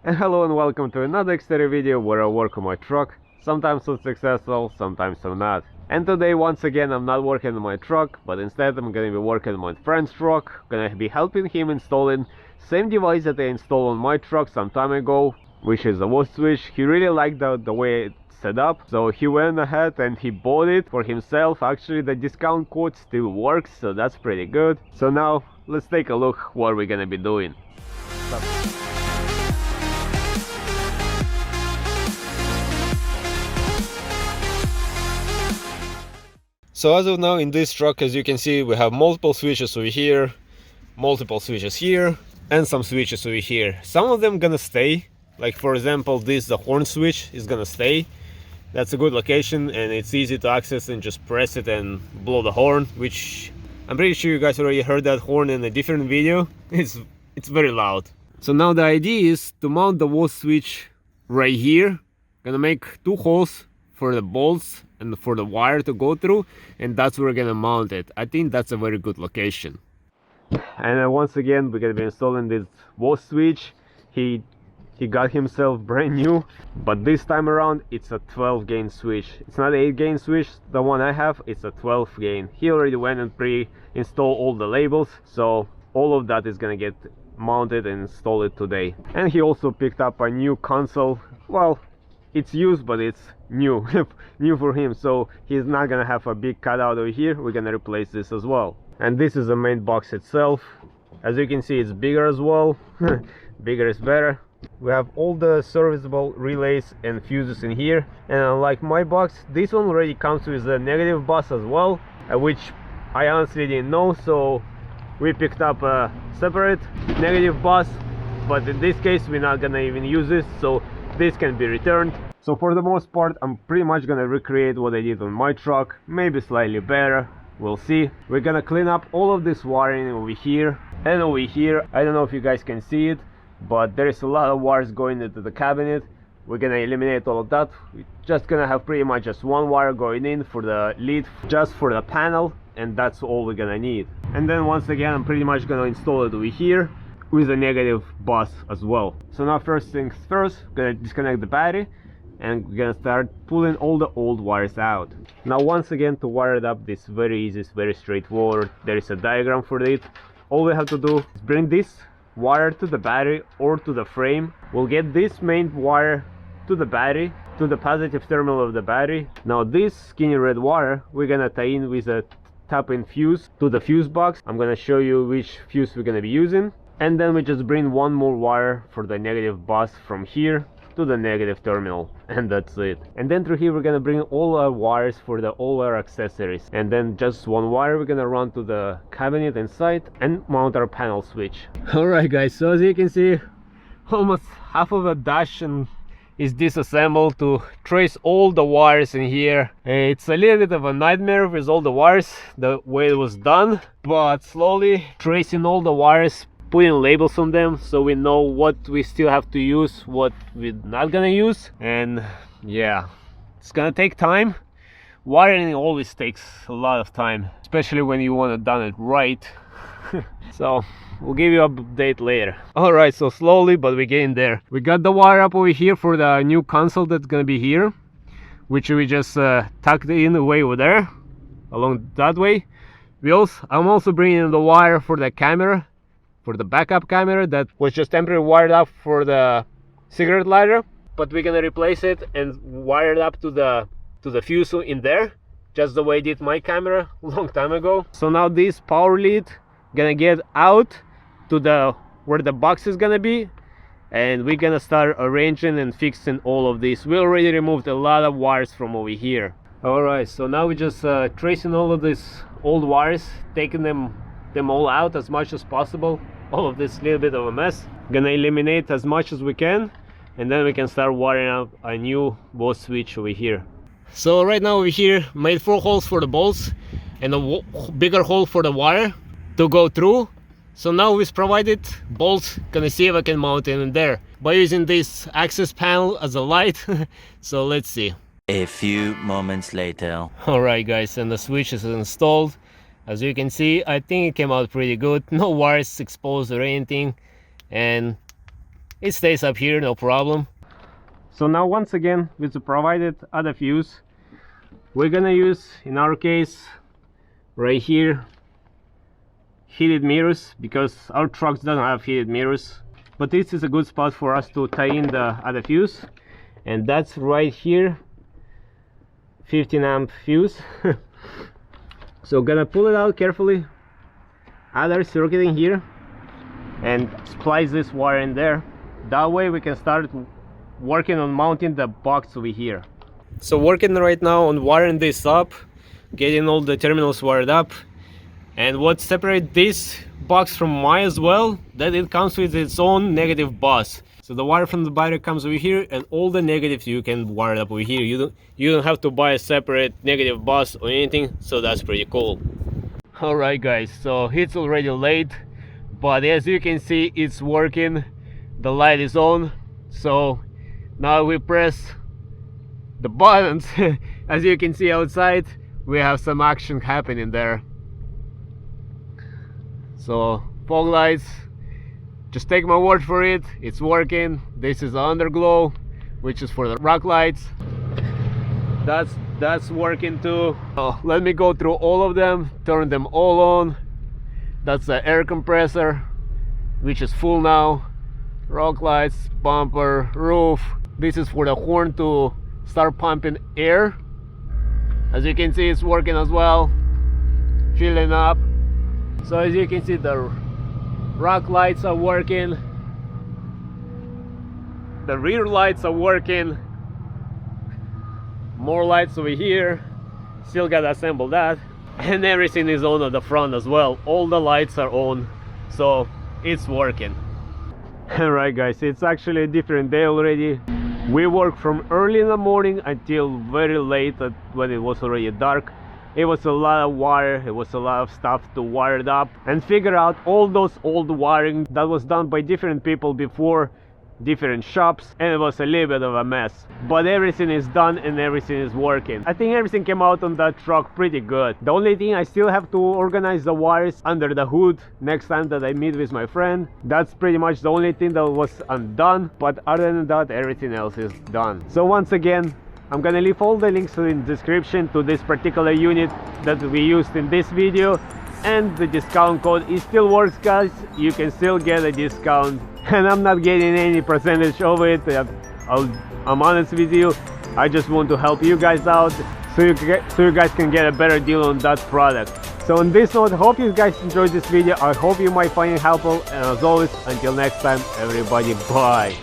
And hello and welcome to another Xterra video where I work on my truck. Sometimes I'm successful, sometimes I'm not. And today once again I'm not working on my truck, but instead I'm gonna be working on my friend's truck. Gonna be helping him installing same device that I installed on my truck some time ago, which is a WOS switch. He really liked the way it's set up, so he went ahead and he bought it for himself. Actually the discount code still works, so that's pretty good. So now let's take a look what we're gonna be doing. So as of now in this truck, as you can see, we have multiple switches over here, multiple switches here, and some switches over here. Some of them gonna stay, like for example the horn switch is gonna stay. That's a good location and it's easy to access, and just press it and blow the horn, which I'm pretty sure you guys already heard that horn in a different video. It's very loud. So now the idea is to mount the WOS switch right here. Gonna make two holes for the bolts and for the wire to go through, and that's where we're gonna mount it. I think that's a very good location. And once again we're gonna be installing this WOS switch. He got himself brand new, but this time around it's a 12 gain switch. It's not an 8 gain switch, the one I have, it's a 12 gain. He already went and pre-installed all the labels, so all of that is gonna get mounted and installed today. And he also picked up a new console. Well, it's used, but it's new new for him, so he's not gonna have a big cutout over here. We're gonna replace this as well. And this is the main box itself. As you can see, it's bigger as well. Bigger is better. We have all the serviceable relays and fuses in here, and unlike my box, this one already comes with a negative bus as well, which I honestly didn't know, so we picked up a separate negative bus. But in this case we're not gonna even use this, so this can be returned. So for the most part I'm pretty much gonna recreate what I did on my truck, maybe slightly better, we'll see. We're gonna clean up all of this wiring over here and over here. I don't know if you guys can see it, but there is a lot of wires going into the cabinet. We're gonna eliminate all of that. We're just gonna have pretty much just one wire going in for the lead, just for the panel, and that's all we're gonna need. And then once again I'm pretty much gonna install it over here with a negative bus as well. So now first things first, gonna disconnect the battery and we're gonna start pulling all the old wires out. Now once again, to wire it up, this very easy, it's very straightforward. There is a diagram for it. All we have to do is bring this wire to the battery or to the frame. We'll get this main wire to the battery, to the positive terminal of the battery. Now this skinny red wire we're gonna tie in with a tap-in fuse to the fuse box. I'm gonna show you which fuse we're gonna be using. And then we just bring one more wire for the negative bus from here to the negative terminal, and that's it. And then through here we're gonna bring all our wires for all our accessories, and then just one wire we're gonna run to the cabinet inside and mount our panel switch. Alright guys, so as you can see, almost half of the dash is disassembled to trace all the wires in here. It's a little bit of a nightmare with all the wires, the way it was done, but slowly tracing all the wires, putting labels on them so we know what we still have to use, what we're not gonna use. And yeah, it's gonna take time. Wiring always takes a lot of time, especially when you want to done it right. So we'll give you an update later. Alright, so slowly but we're getting there. We got the wire up over here for the new console that's gonna be here, which we just tucked in away over there along that way. I'm also bringing in the wire for the camera, for the backup camera that was just temporarily wired up for the cigarette lighter, but we're gonna replace it and wire it up to the fuse in there, just the way I did my camera a long time ago. So now this power lead gonna get out to where the box is gonna be, and we're gonna start arranging and fixing all of this. We already removed a lot of wires from over here. Alright, so now we're just tracing all of these old wires, taking them all out as much as possible. All of this little bit of a mess, gonna eliminate as much as we can, and then we can start wiring up a new WOS switch over here. So right now over here made 4 holes for the bolts and a bigger hole for the wire to go through. So now with provided bolts, gonna see if I can mount it in there by using this access panel as a light. So let's see. A few moments later. Alright guys, and the switch is installed. As you can see, I think it came out pretty good. No wires exposed or anything, and it stays up here, no problem. So now once again, with the provided other fuse, we're gonna use, in our case, right here, heated mirrors, because our trucks don't have heated mirrors. But this is a good spot for us to tie in the other fuse, and that's right here, 15 amp fuse. So gonna pull it out carefully, other circuit in here, and splice this wire in there. That way we can start working on mounting the box over here. So working right now on wiring this up, getting all the terminals wired up. And what separates this box from mine as well, that it comes with its own negative bus. So the wire from the battery comes over here, and all the negatives you can wire it up over here. You don't have to buy a separate negative bus or anything, so that's pretty cool. Alright guys, so it's already late, but as you can see, it's working. The light is on, so now we press the buttons. As you can see outside, we have some action happening there. So fog lights, just take my word for it, it's working. This is the underglow, which is for the rock lights. That's working too. Let me go through all of them, turn them all on. That's the air compressor, which is full now. Rock lights, bumper, roof. This is for the horn to start pumping air. As you can see, it's working as well, filling up. So as you can see, the rock lights are working, the rear lights are working, more lights over here, still gotta assemble that, and everything is on at the front as well. All the lights are on, so it's working. Alright guys, it's actually a different day already. We worked from early in the morning until very late when it was already dark. It was a lot of wire, it was a lot of stuff to wire it up and figure out all those old wiring that was done by different people before, different shops, and it was a little bit of a mess. But everything is done and everything is working. I think everything came out on that truck pretty good. The only thing, I still have to organize the wires under the hood next time that I meet with my friend. That's pretty much the only thing that was undone, but other than that, everything else is done. So once again, I'm gonna leave all the links in the description to this particular unit that we used in this video, and the discount code, it still works guys. You can still get a discount, and I'm not getting any percentage of it. I'm honest with you, I just want to help you guys out so you guys can get a better deal on that product. So on this note, hope you guys enjoyed this video. I hope you might find it helpful, and as always, until next time everybody, bye.